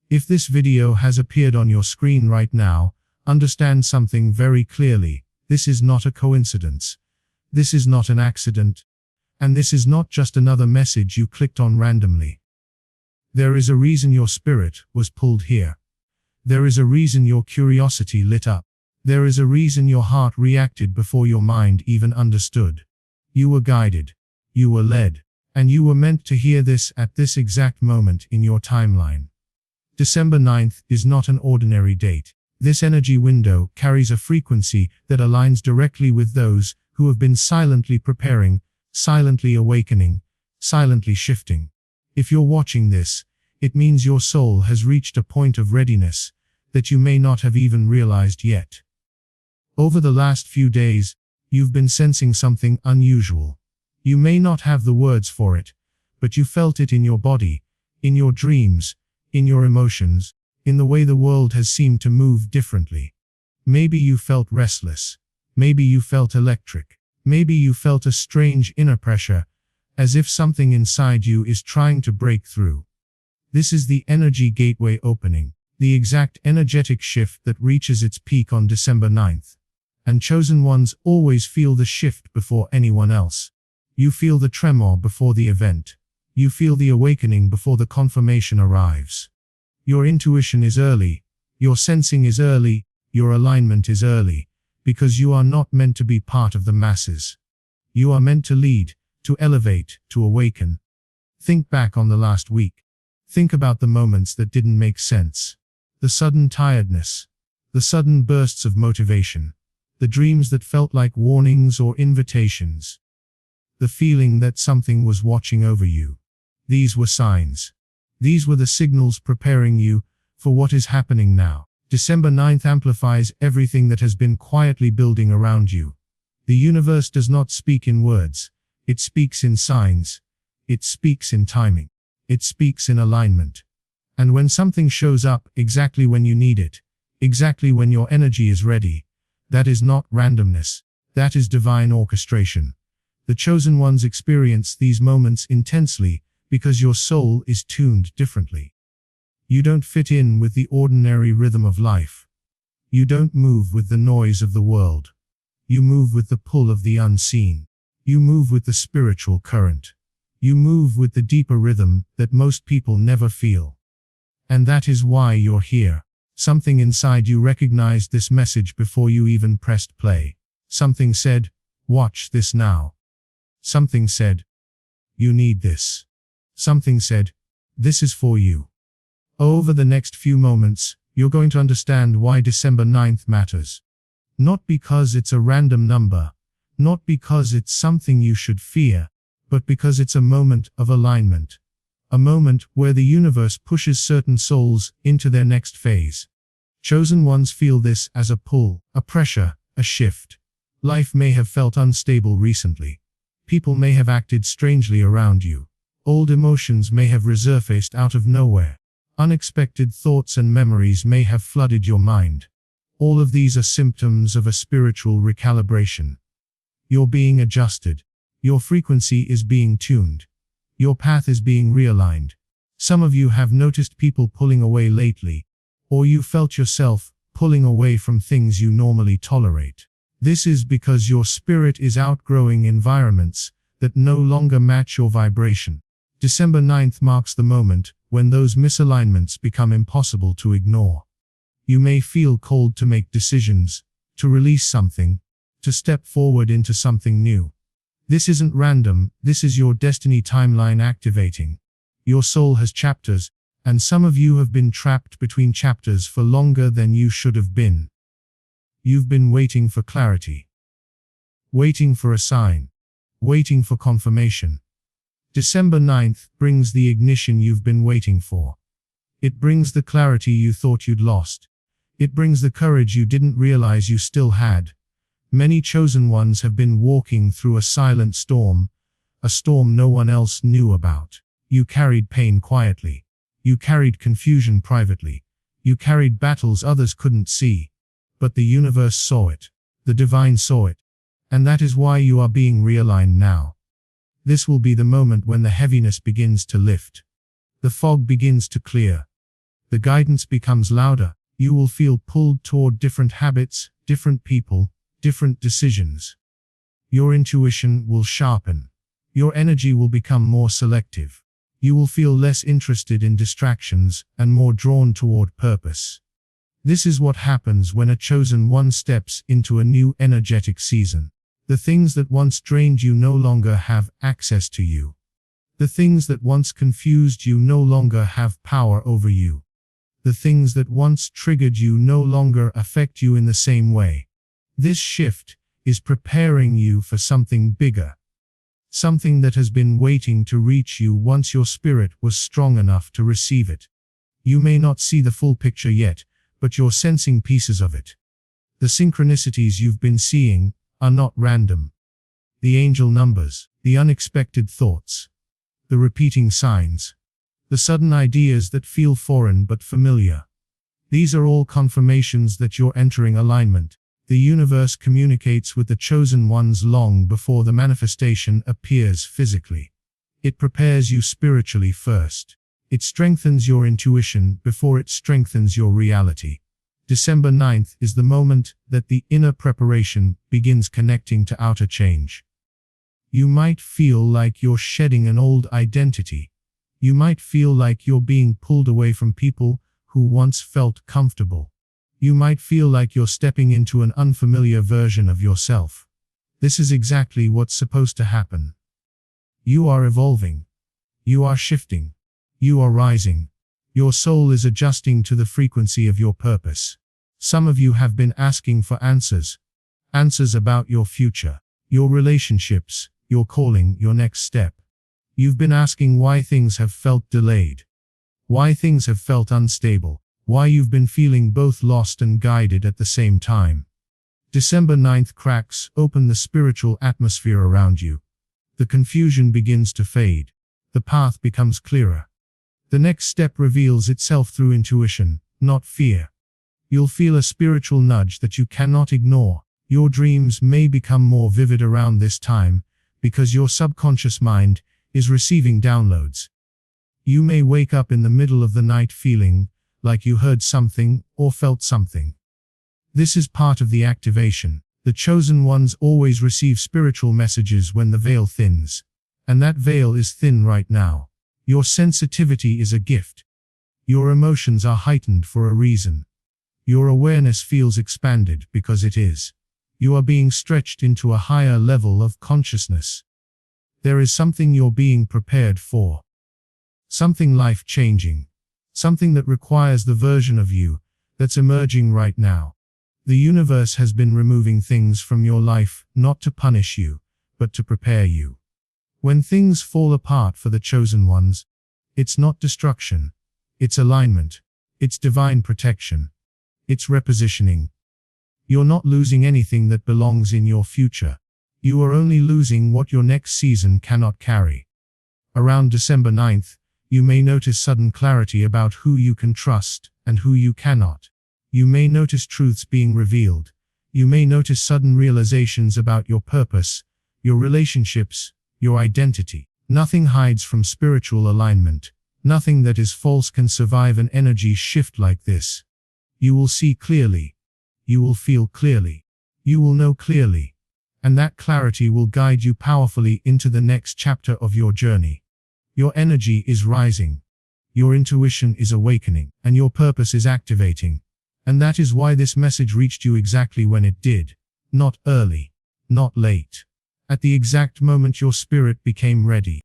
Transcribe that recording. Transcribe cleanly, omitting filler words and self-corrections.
If this video has appeared on your screen right now, understand something very clearly. This is not a coincidence. This is not an accident. And this is not just another message you clicked on randomly. There is a reason your spirit was pulled here. There is a reason your curiosity lit up. There is a reason your heart reacted before your mind even understood. You were guided. You were led. And you were meant to hear this at this exact moment in your timeline. December 9th is not an ordinary date. This energy window carries a frequency that aligns directly with those who have been silently preparing, silently awakening, silently shifting. If you're watching this, it means your soul has reached a point of readiness that you may not have even realized yet. Over the last few days, you've been sensing something unusual. You may not have the words for it, but you felt it in your body, in your dreams, in your emotions, in the way the world has seemed to move differently. Maybe you felt restless. Maybe you felt electric. Maybe you felt a strange inner pressure, as if something inside you is trying to break through. This is the energy gateway opening, the exact energetic shift that reaches its peak on December 9th. And chosen ones always feel the shift before anyone else. You feel the tremor before the event. You feel the awakening before the confirmation arrives. Your intuition is early. Your sensing is early. Your alignment is early. Because you are not meant to be part of the masses. You are meant to lead, to elevate, to awaken. Think back on the last week. Think about the moments that didn't make sense. The sudden tiredness. The sudden bursts of motivation. The dreams that felt like warnings or invitations. The feeling that something was watching over you. These were signs. These were the signals preparing you for what is happening now. December 9th amplifies everything that has been quietly building around you. The universe does not speak in words. It speaks in signs. It speaks in timing. It speaks in alignment. And when something shows up exactly when you need it, exactly when your energy is ready, that is not randomness. That is divine orchestration. The chosen ones experience these moments intensely because your soul is tuned differently. You don't fit in with the ordinary rhythm of life. You don't move with the noise of the world. You move with the pull of the unseen. You move with the spiritual current. You move with the deeper rhythm that most people never feel. And that is why you're here. Something inside you recognized this message before you even pressed play. Something said, "Watch this now." Something said, "You need this." Something said, "This is for you." Over the next few moments, you're going to understand why December 9th matters. Not because it's a random number, not because it's something you should fear, but because it's a moment of alignment. A moment where the universe pushes certain souls into their next phase. Chosen ones feel this as a pull, a pressure, a shift. Life may have felt unstable recently. People may have acted strangely around you. Old emotions may have resurfaced out of nowhere. Unexpected thoughts and memories may have flooded your mind. All of these are symptoms of a spiritual recalibration. You're being adjusted. Your frequency is being tuned. Your path is being realigned. Some of you have noticed people pulling away lately, or you felt yourself pulling away from things you normally tolerate. This is because your spirit is outgrowing environments that no longer match your vibration. December 9th marks the moment when those misalignments become impossible to ignore. You may feel called to make decisions, to release something, to step forward into something new. This isn't random, this is your destiny timeline activating. Your soul has chapters, and some of you have been trapped between chapters for longer than you should have been. You've been waiting for clarity. Waiting for a sign. Waiting for confirmation. December 9th brings the ignition you've been waiting for. It brings the clarity you thought you'd lost. It brings the courage you didn't realize you still had. Many chosen ones have been walking through a silent storm, a storm no one else knew about. You carried pain quietly. You carried confusion privately. You carried battles others couldn't see. But the universe saw it. The divine saw it. And that is why you are being realigned now. This will be the moment when the heaviness begins to lift. The fog begins to clear. The guidance becomes louder. You will feel pulled toward different habits, different people, different decisions. Your intuition will sharpen. Your energy will become more selective. You will feel less interested in distractions and more drawn toward purpose. This is what happens when a chosen one steps into a new energetic season. The things that once drained you no longer have access to you. The things that once confused you no longer have power over you. The things that once triggered you no longer affect you in the same way. This shift is preparing you for something bigger. Something that has been waiting to reach you once your spirit was strong enough to receive it. You may not see the full picture yet, but you're sensing pieces of it. The synchronicities you've been seeing are not random. The angel numbers, the unexpected thoughts, the repeating signs, the sudden ideas that feel foreign but familiar. These are all confirmations that you're entering alignment. The universe communicates with the chosen ones long before the manifestation appears physically. It prepares you spiritually first. It strengthens your intuition before it strengthens your reality. December 9th is the moment that the inner preparation begins connecting to outer change. You might feel like you're shedding an old identity. You might feel like you're being pulled away from people who once felt comfortable. You might feel like you're stepping into an unfamiliar version of yourself. This is exactly what's supposed to happen. You are evolving. You are shifting. You are rising. Your soul is adjusting to the frequency of your purpose. Some of you have been asking for answers. Answers about your future, your relationships, your calling, your next step. You've been asking why things have felt delayed. Why things have felt unstable. Why you've been feeling both lost and guided at the same time. December 9th cracks open the spiritual atmosphere around you. The confusion begins to fade. The path becomes clearer. The next step reveals itself through intuition, not fear. You'll feel a spiritual nudge that you cannot ignore. Your dreams may become more vivid around this time, because your subconscious mind is receiving downloads. You may wake up in the middle of the night feeling like you heard something or felt something. This is part of the activation. The chosen ones always receive spiritual messages when the veil thins. And that veil is thin right now. Your sensitivity is a gift. Your emotions are heightened for a reason. Your awareness feels expanded because it is. You are being stretched into a higher level of consciousness. There is something you're being prepared for. Something life-changing. Something that requires the version of you that's emerging right now. The universe has been removing things from your life, not to punish you, but to prepare you. When things fall apart for the chosen ones, it's not destruction. It's alignment. It's divine protection. It's repositioning. You're not losing anything that belongs in your future. You are only losing what your next season cannot carry. Around December 9th, you may notice sudden clarity about who you can trust and who you cannot. You may notice truths being revealed. You may notice sudden realizations about your purpose, your relationships, your identity. Nothing hides from spiritual alignment. Nothing that is false can survive an energy shift like this. You will see clearly. You will feel clearly. You will know clearly. And that clarity will guide you powerfully into the next chapter of your journey. Your energy is rising. Your intuition is awakening, and your purpose is activating. And that is why this message reached you exactly when it did. Not early. Not late. At the exact moment your spirit became ready.